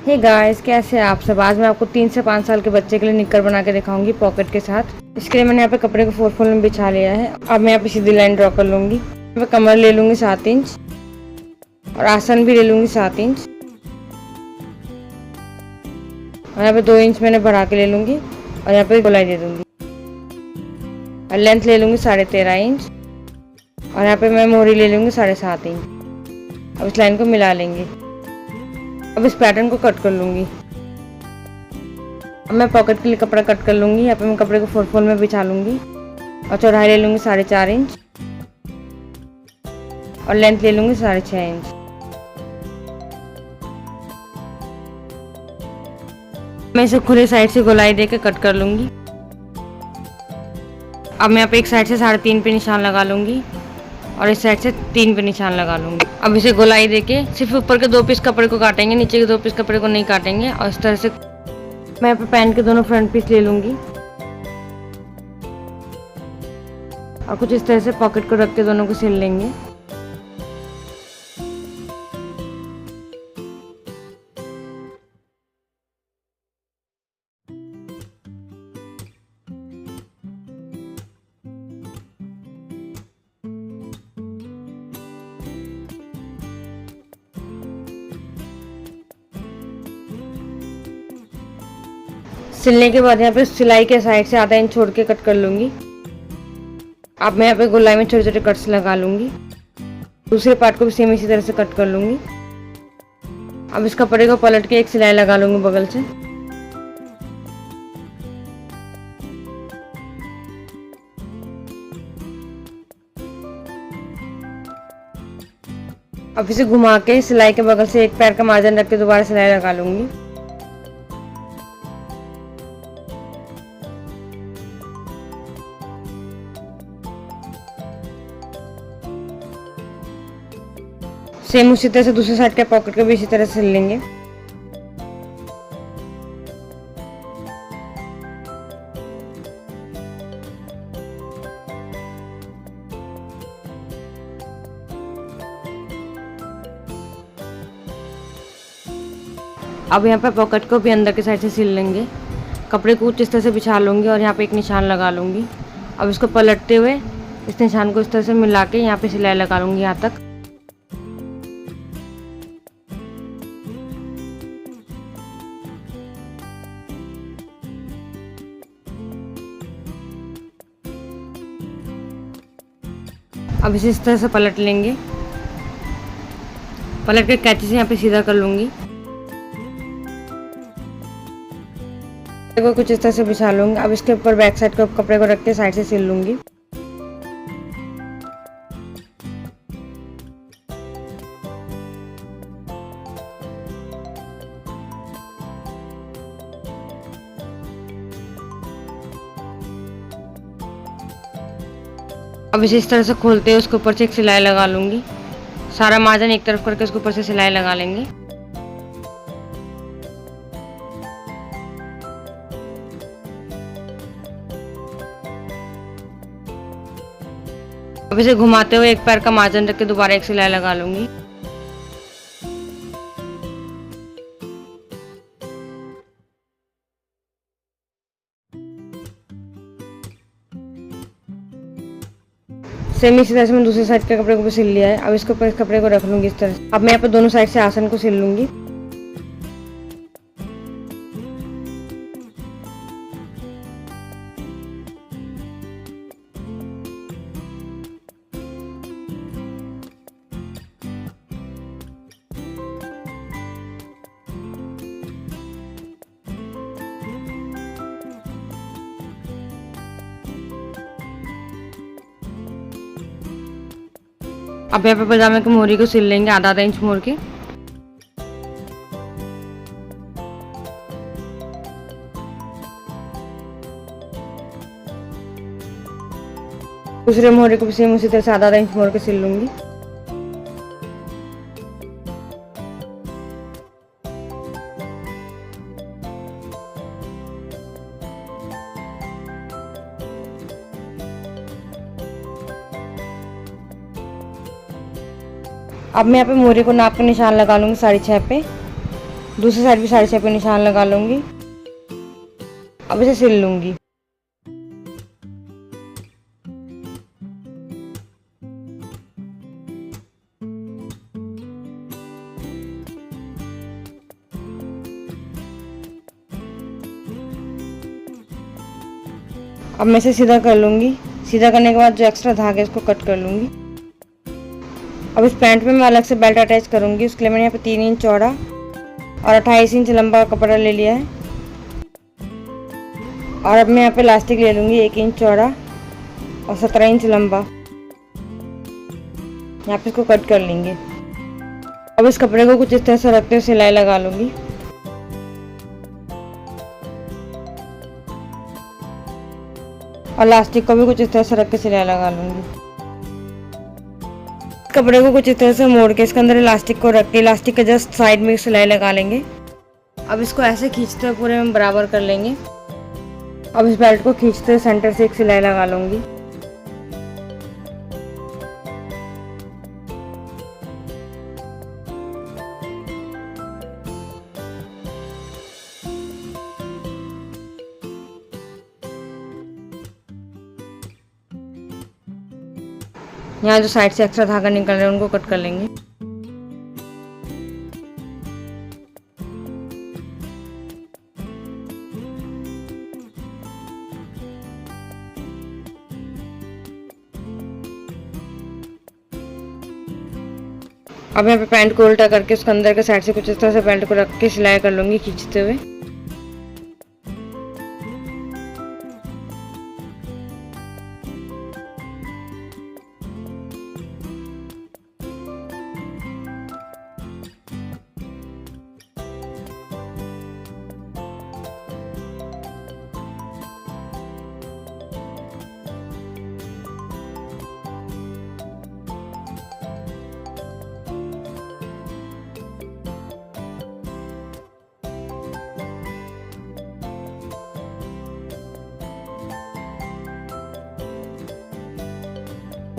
Hey guys, कैसे हैं आप सब। आज मैं आपको 3 से 5 साल के बच्चे के लिए निक्कर बना के दिखाऊंगी पॉकेट के साथ। इसके लिए मैंने यहाँ पे कपड़े को 4 फोल्ड में बिछा लिया है। अब मैं यहाँ पे सीधी लाइन ड्रॉ कर लूंगी। यहाँ पे कमर ले लूंगी 7 इंच और आसन भी ले लूंगी 7 इंच और यहाँ पे 2 इंच मैंने बढ़ा के ले लूंगी और यहाँ पे गोलाई दे दूंगी और लेंथ ले लूंगी 13.5 इंच और यहाँ पे मैं मोहरी ले लूंगी 7.5 इंच। अब इस लाइन को मिला लेंगे। अब इस पैटर्न को कट कर लूंगी। अब मैं पॉकेट के लिए कपड़ा कट कर लूंगी। यहाँ पे मैं कपड़े को 4 फोल्ड में बिछा लूंगी और चौड़ाई ले लूंगी 4.5 इंच और लेंथ ले लूंगी 6.5 इंच। मैं इसे खुले साइड से गोलाई देके कट कर लूंगी। अब मैं यहाँ पे एक साइड से 3.5 पे निशान लगा लूंगी और इस साइड से 3 पे निशान लगा लूंगी। अब इसे गोलाई देके सिर्फ ऊपर के 2 पीस कपड़े को काटेंगे, नीचे के 2 पीस कपड़े को नहीं काटेंगे। और इस तरह से मैं यहाँ पे पैंट के दोनों फ्रंट पीस ले लूंगी और कुछ इस तरह से पॉकेट को रख के दोनों को सिल लेंगे। सिलने के बाद यहाँ पे सिलाई के साइड से आधा इंच छोड़ के कट कर लूंगी। अब मैं यहाँ पे गोलाई में छोटे छोटे कट्स लगा लूंगी। दूसरे पार्ट को भी सेम इसी तरह से कट कर लूंगी। अब इस कपड़े को पलट के एक सिलाई लगा लूंगी बगल से। अब इसे घुमा के सिलाई के बगल से एक पैर का मार्जिन रख के दोबारा सिलाई लगा लूंगी। सेम उसी तरह से दूसरे साइड के पॉकेट को भी इसी तरह से सिल लेंगे। अब यहाँ पे पॉकेट को भी अंदर के साइड से सिल लेंगे। कपड़े को कुछ इस तरह से बिछा लूँगी और यहाँ पे एक निशान लगा लूँगी। अब इसको पलटते हुए इस निशान को इस तरह से मिला के यहाँ पे सिलाई लगा लूँगी यहाँ तक। अब इसे इस तरह से पलट लेंगे। पलट के कैंची से यहाँ पे सीधा कर लूँगी। को कुछ इस तरह से बिछा लूँगी। अब इसके ऊपर बैक साइड को कपड़े को रख के साइड से सिल लूँगी। अब इसे इस तरह से खोलते हुए उसके ऊपर से एक सिलाई लगा लूँगी। सारा मार्जिन एक तरफ करके उसके ऊपर से सिलाई लगा लेंगे। अब इसे घुमाते हुए एक पैर का मार्जिन रख के दोबारा एक सिलाई लगा लूँगी। सेम इसी तरह से मैं दूसरी साइड के कपड़े को भी सिल लिया है। अब इसके ऊपर इस कपड़े को रख लूँगी इस तरह से। अब मैं यहाँ पे दोनों साइड से आसन को सिल लूँगी। अब यहाँ पे पजामे की मोहरी को सिल लेंगे आधा इंच मोड़ के। दूसरे मोहरे को भी सेम उसी तरह से आधा इंच मोड़ के सिल लूंगी। अब मैं यहाँ पे मोहरे को नाप के निशान लगा लूँगी 6.5 पे। दूसरी साइड भी 6.5 पे निशान लगा लूँगी। अब इसे सिल लूँगी। अब मैं इसे सीधा कर लूँगी। सीधा करने के बाद जो एक्स्ट्रा धागा है इसको कट कर लूँगी। अब इस पैंट में मैं अलग से बेल्ट अटैच करूँगी। उसके लिए मैंने यहाँ पे 3 इंच चौड़ा और 28 इंच लंबा कपड़ा ले लिया है। और अब मैं यहाँ पे इलास्टिक ले लूँगी 1 इंच चौड़ा और 17 इंच लंबा। यहाँ पे इसको कट कर लेंगे। अब इस कपड़े को कुछ इस तरह से रखते हुए सिलाई लगा लूँगी। और इलास्टिक को भी कुछ इस तरह से रख के सिलाई लगा लूँगी। कपड़े को कुछ इस तरह से मोड़ के इसके अंदर इलास्टिक को रख के इलास्टिक के जस्ट साइड में सिलाई लगा लेंगे। अब इसको ऐसे खींचते हुए पूरे में बराबर कर लेंगे। अब इस बेल्ट को खींचते हुए सेंटर से एक सिलाई लगा लूँगी। यहाँ जो साइड से एक्स्ट्रा धागा निकल रहा है उनको कट कर लेंगे। अब यहाँ पे पैंट को उल्टा करके उसके अंदर के साइड से कुछ इस तरह से बेल्ट को रख के सिलाई कर लूँगी खींचते हुए।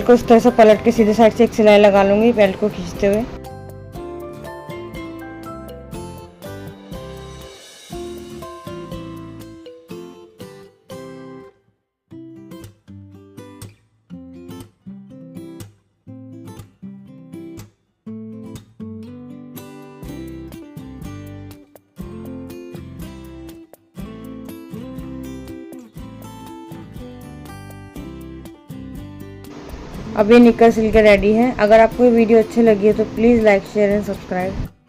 को इस तरह से पलट के सीधे साइड से एक सिलाई लगा लूँगी बेल्ट को खींचते हुए। अब ये निक्कर सिल के रेडी है। अगर आपको ये वीडियो अच्छी लगी है तो please like share and subscribe.